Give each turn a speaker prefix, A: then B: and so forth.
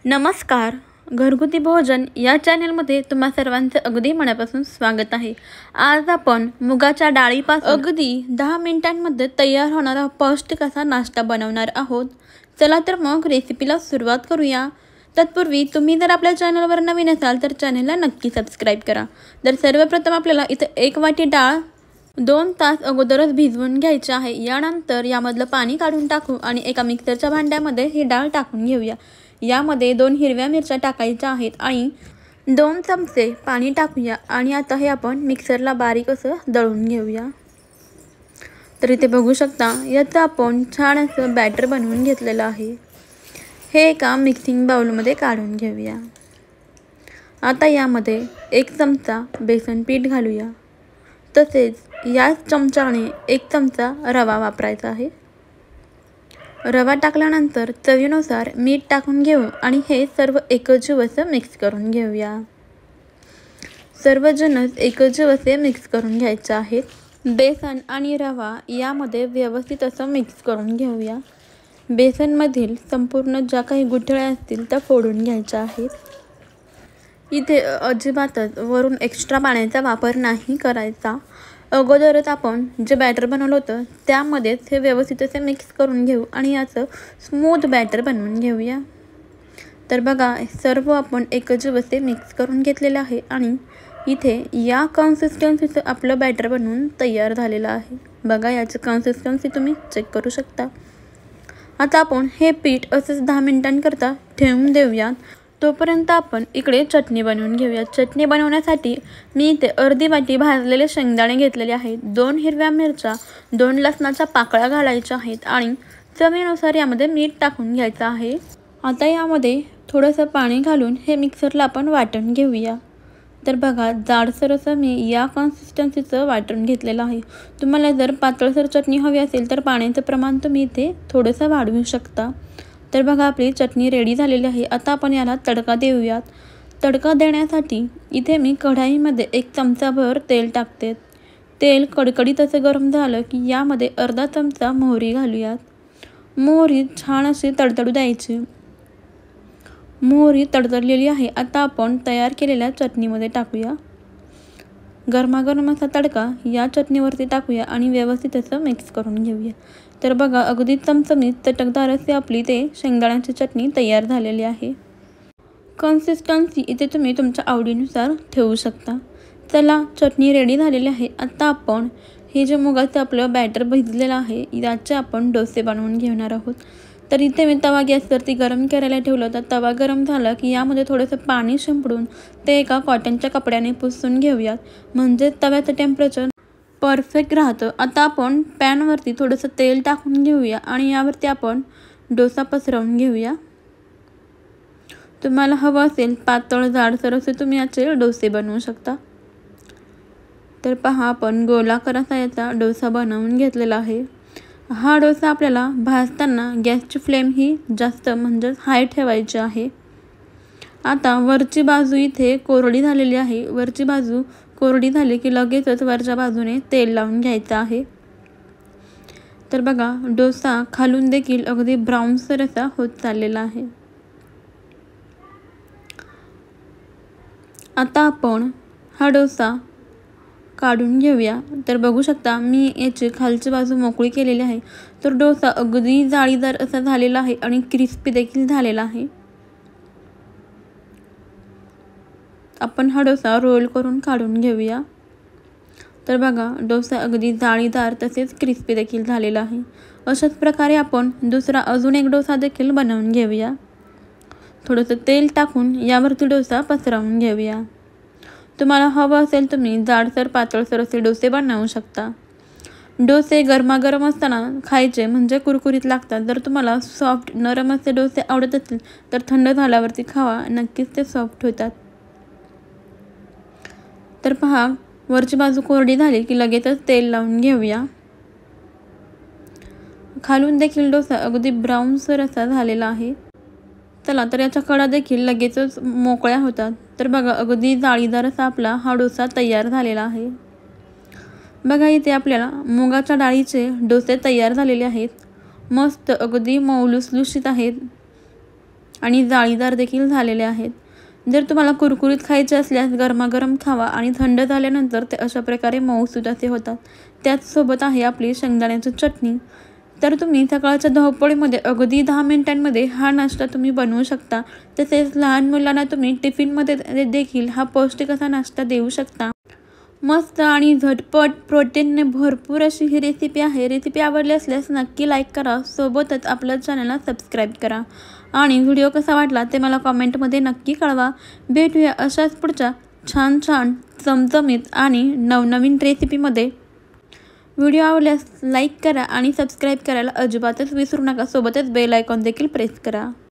A: नमस्कार. घरगुती भोजन या चॅनलमध्ये तुम्हा सर्वांचं अगदी मनापासून स्वागत आहे. आज आपण मुगाच्या डाळीपासून अगदी 10 मिनिटांमध्ये तयार होणारा पौष्टिक असा नाश्ता बनवणार आहोत. चला तर मग रेसिपीला सुरुवात करूया. तत्पूर्वी तुम्ही जर आपल्या चॅनलवर नवीन असाल तर चॅनलला नक्की सबस्क्राईब करा. तर सर्वप्रथम आपल्याला इथं 1 वाटी डाळ 2 तास अगोदरच भिजवून घ्यायची आहे. यानंतर यामधलं पाणी काढून टाकू आणि एका मिक्सरच्या भांड्यामध्ये ही डाळ टाकून घेऊया. यामध्ये 2 हिरव्या मिरच्या टाकायच्या आहेत आणि 2 चमचे पाणी टाकूया आणि आता हे आपण मिक्सरला बारीक असं दळून घेऊया. तर इथे बघू शकता याचं आपण छान असं बॅटर बनवून घेतलेलं आहे. हे एका मिक्सिंग बाउलमध्ये काढून घेऊया. आता यामध्ये 1 चमचा बेसन पीठ घालूया. तसेच याच चमच्याने 1 चमचा रवा वापरायचा आहे. रवा टाकल्यानंतर चवीनुसार मीठ टाकून घेऊ आणि हे सर्व एकजीव असं मिक्स करून घेऊया. सर्व जिन्नस एकजीव असे मिक्स करून घ्यायचे आहेत. बेसन आणि रवा यामध्ये व्यवस्थित असं मिक्स करून घेऊया. बेसनमधील संपूर्ण ज्या काही गुठळ्या असतील त्या फोडून घ्यायच्या आहेत. इथे अजिबातच वरून एक्स्ट्रा पाण्याचा वापर नाही करायचा. अगोदरच आपण जे बॅटर बनवलं होतं त्यामध्येच हे व्यवस्थित असे मिक्स करून घेऊ आणि याचं स्मूथ बॅटर बनवून घेऊया. तर बघा सर्व आपण एकजीव असे मिक्स करून घेतलेलं आहे आणि इथे या कन्सिस्टन्सीचं आपलं बॅटर बनवून तयार झालेलं आहे. बघा याची कन्सिस्टन्सी तुम्ही चेक करू शकता. आता आपण हे पीठ असंच 10 मिनिटांकरता ठेवून देऊया. तोपर्यंत आपण इकडे चटणी बनवून घेऊया. चटणी बनवण्यासाठी मी इथे अर्धी वाटी भाजलेले शेंगदाणे घेतलेले आहेत. 2 हिरव्या मिरच्या 2 लसणाच्या पाकळ्या घालायच्या आहेत आणि चवीनुसार यामध्ये मीठ टाकून घ्यायचं आहे. आता यामध्ये थोडंसं पाणी घालून हे मिक्सरला आपण वाटून घेऊया. तर बघा जाडसर असं मी या कन्सिस्टन्सीचं वाटून घेतलेलं आहे. तुम्हाला जर पातळसर चटणी हवी असेल तर पाण्याचं प्रमाण तुम्ही इथे थोडंसं वाढवू शकता. तर बघा आपली चटणी रेडी झालेली आहे. आता आपण याला तडका देऊयात. तडका देण्यासाठी इथे मी कढाईमध्ये 1 चमचाभर तेल टाकते. तेल कडकडीत असं गरम झालं की यामध्ये अर्धा चमचा मोहरी घालूयात. मोहरी छान अशी तडतडू द्यायची. मोहरी तडतडलेली आहे. आता आपण तयार केलेल्या चटणीमध्ये टाकूया. गरमागरम असा तडका या चटणीवरती टाकूया आणि व्यवस्थित असं मिक्स करून घेऊया. तर बघा अगदी चमचमीत चटकदार अशी आपली ते शेंगदाण्याची चटणी तयार झालेली आहे. कन्सिस्टन्सी इथे तुम्ही तुमच्या आवडीनुसार ठेवू शकता. चला चटणी रेडी झालेली आहे. आता आपण हे जे मुगाचं आपलं बॅटर भिजलेलं आहे याचे आपण डोसे बनवून घेणार आहोत. तर इथे मी तवा गॅसवरती गरम करायला ठेवलं होतं. तवा गरम झाला की यामध्ये थोडंसं पाणी शिंपडून ते एका कॉटनच्या कपड्याने पुसून घेऊयात. म्हणजे तव्याचं टेम्परेचर परफेक्ट राहतं. आता आपण पॅनवरती थोडंसं तेल टाकून घेऊया आणि यावरती आपण डोसा पसरवून घेऊया. तुम्हाला हवं असेल पातळ जाडसर असे तुम्ही याचे डोसे बनवू शकता. तर पहा आपण गोलाकार असा याचा डोसा बनवून घेतलेला आहे. हा डोसा आपल्याला भाजताना गॅसची फ्लेम ही जास्त म्हणजेच हाय ठेवायची आहे. आता वरची बाजू इथे कोरडी झालेली आहे. वरची बाजू कोरडी झाली की लगेचच वरच्या बाजूने तेल लावून घ्यायचं आहे. तर बघा डोसा खालून देखील अगदी ब्राऊनसर असा होत चाललेला आहे. आता आपण हा डोसा काढून घेऊया. तर बघू शकता मी याची खालची बाजू मोकळी केलेली आहे. तर डोसा अगदी जाळीदार असा झालेला आहे आणि क्रिस्पी देखील झालेला आहे. आपण हा डोसा रोल करून काढून घेऊया. तर बघा डोसा अगदी जाळीदार तसेच क्रिस्पी देखील झालेला आहे. अशाच प्रकारे आपण दुसरा अजून एक डोसा देखील बनवून घेऊया. थोडंसं तेल टाकून यावरती डोसा पसरवून घेऊया. तुम्हाला हवं असेल तुम्ही जाडसर पातळसर असे डोसे बनवू शकता. डोसे गरमागरम असताना खायचे म्हणजे कुरकुरीत लागतात. जर तुम्हाला सॉफ्ट नरम असे डोसे आवडत असतील तर थंड झाल्यावरती खावा. नक्कीच ते सॉफ्ट होतात. तर पहा वरची बाजू कोरडी झाली की लगेचच तेल लावून घेऊया. खालून देखील डोसा अगदी ब्राऊनसर असा झालेला आहे. चला तर याच्या कडा देखील लगेचच मोकळ्या होतात. तर बघा अगदी जाळीदार असा आपला हा डोसा तयार झालेला आहे. बघा इथे आपल्याला मुगाच्या डाळीचे डोसे तयार झालेले आहेत. मस्त अगदी मऊ लुसलुशीत आहेत. आणि जाळीदार देखील झालेले आहेत. जर तुम्हाला कुरकुरीत खायचे असल्यास गरमागरम खावा आणि थंड झाल्यानंतर ते अशा प्रकारे मऊसूद असे होतात. त्याचसोबत आहे आपली शेंगदाण्याची चटणी. तर तुम्ही सकाळच्या धावपळीमध्ये अगदी 10 मिनिटांमध्ये हा नाश्ता तुम्ही बनवू शकता. तसेच लहान मुलांना तुम्ही टिफिनमध्ये देखील हा पौष्टिक असा नाश्ता देऊ शकता. मस्त आणि झटपट प्रोटीनने भरपूर अशी ही रेसिपी आहे. रेसिपी आवडली असल्यास नक्की लाईक करा. सोबतच आपल्या चॅनलला सबस्क्राईब करा आणि व्हिडिओ कसा वाटला ते मला कॉमेंटमध्ये नक्की कळवा. भेटूया अशाच पुढच्या छान चमचमीत आणि नवनवीन रेसिपीमध्ये. व्हिडिओ आवडल्यास लाईक करा आणि सबस्क्राईब करायला अजिबातच विसरू नका. सोबतच बेल आयकॉन देखील प्रेस करा.